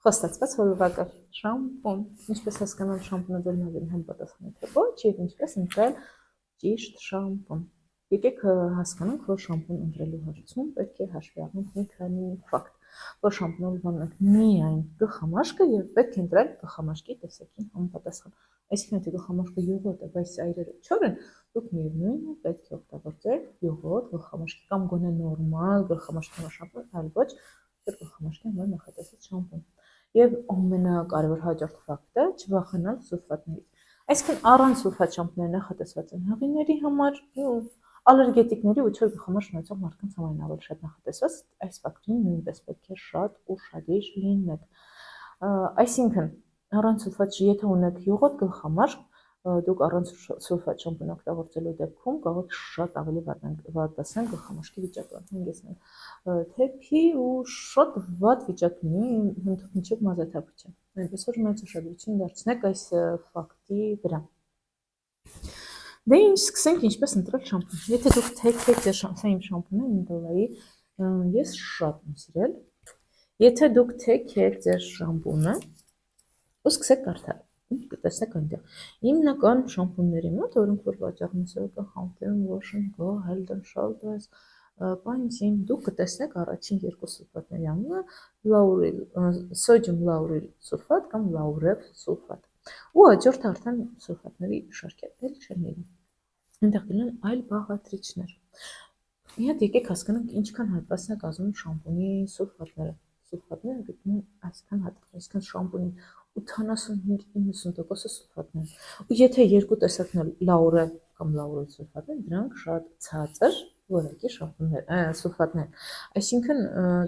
Խոստացված հոլովակը շամպուն, ինչպես հասկանալ շամպունը դրնավին համապատասխան է թե ոչ եւ ինչպես ընտրել ճիշտ շամպուն։ Եկեք հասկանանք, որ շամպուն ընտրելու հարցում պետք է հաշվի առնել մի քանի ֆակտ, որ շամպունը ունենք միայն գլխամաշկը եւ պետք է ընտրել գլխամաշկի տեսակին համապատասխան։ Այսինքն եթե գլխամաշկը յուղոտ է, բայց այրերը չոր են, դուք միևնույնն է պետք է օգտագործել յուղոտ գլխամաշկի կամ գոնե նորմալ գլխամաշկի շամպուն, այլ ոչ գլխամաշկի համար նախատեսված շամպուն։ Եվ ամենակարևոր հաջորդ ֆակտը չվախենալ սուլֆատներից։ Այսինքն առանց սուլֆատ շամպունները նախատեսված են հղիների համար, ալերգետիկների ու չոր գլխամաշկ ունեցող մարդկանց համար ավելի շատ նախատեսված, այս ֆակտորին նույնպես պետք է շատ ուշադիր լինեք։ Այսինքն առանց սուլֆատ, եթե ունեք յուղոտ գլխամաշկ, դուք առանց սուլֆատ շամպուն օգտագործելու դեպքում կարող եք շատ ավելի վատ տեսնել գլխամաշկի վիճակը, հանգեցնել թեփի ու շատ վատ վիճակ լինի մինչև մազաթափիչը։ Այնպես որ մեծ ուշադրություն դարձնեք այս ֆակտի վրա։ Դե ինչ, սկսենք ինչպես ընտրել շամպուն։ Եթե դուք թեք եք ձեր իմ շամպունը Նիդոլայի, ես շատ եմ սիրել։ Եթե դուք թեք եք ձեր շամպունը, ու սկսեք կարդալ։ Կտեսնեք այնտեղ հիմնական շամպունների մոտ, որոնք որ վաճառում են Hampton, Lotion, Go, Head and Shoulders, Pantene, դուք կտեսնեք առաջին երկու սուլֆատների անունը Sodium Lauryl սուլֆատ կամ Laurev սուլֆատ։ Ու հաջորդը արդեն սուլֆատների շարք է, էլ չեն լինում։ Այնտեղ դրել են այլ բաղադրիչներ։ Մի հատ եկեք հասկանանք ինչքան հատվածն է կազմում շամպունի սուլֆատները։ Սուլֆատները գտնում այսքան հատված, այսքան շամպունի 85-90% սուլֆատներ։ Ու եթե երկու տեսակն էլ Laurev կամ Lauryl սուլֆատներ, դրանք շատ ցածր որակի սուլֆատներ։ Այսինքն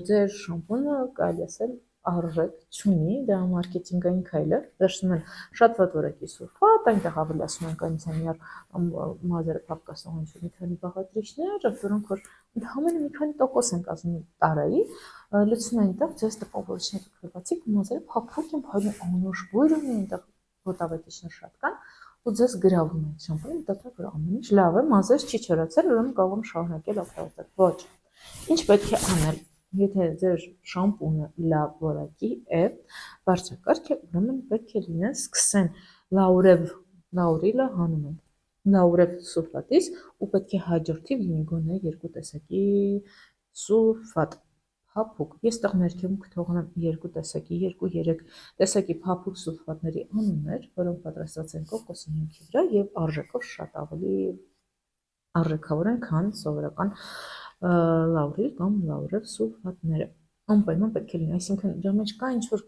ձեր շամպունը կարելի ասել արժեք չունի, դա մարքեթինգային քայլ է, դրսում են շատ վատ որակի սուլֆատ, այնտեղ ավելացնում են կոնդիցիոներ մազերը փափկացնող մի քանի բաղադրիչներ, որոնք որ ընդհանրապես մի քանի տոկոս են կազմում տարայի, լցնում են այնտեղ ձեզ տպավորիչները քրվացիկ, մազերը փափուկ են, փայլուն անուշ բույր ունի, այնտեղ ոտավետիչներ շատ կան, ու ձեզ գրավում են շամպունը, մտածեք, որ ամեն ինչ լավ է, մազերս չի չորացել, ուրեմն կարող եմ շարունակել օգտագործել։ Ոչ։ Ինչ պետք է անել։ Եթե ձեր շամպունը լավ որակի է, բարձրակարգ է, ուրեմն պետք է լինեն սկսեն Lauryl-ը հանում են Laurev սուլֆատից ու պետք է հաջորդիվ լինի գոնե երկու տեսակի սուլֆատ փափուկ։ Ես տեղ ներքևում կթողնեմ երկու տեսակի, 2-3 տեսակի փափուկ սուլֆատների անուններ, որոնք պատրաստված են կոկոսի հիմքի վրա եւ արժեքով շատ ավելի արժեքավոր են, քան սովորական Lauryl կամ Laurev սուլֆատները։ Անպայման պետք է լինի, այսինքն դրա մեջ կա ինչ-որ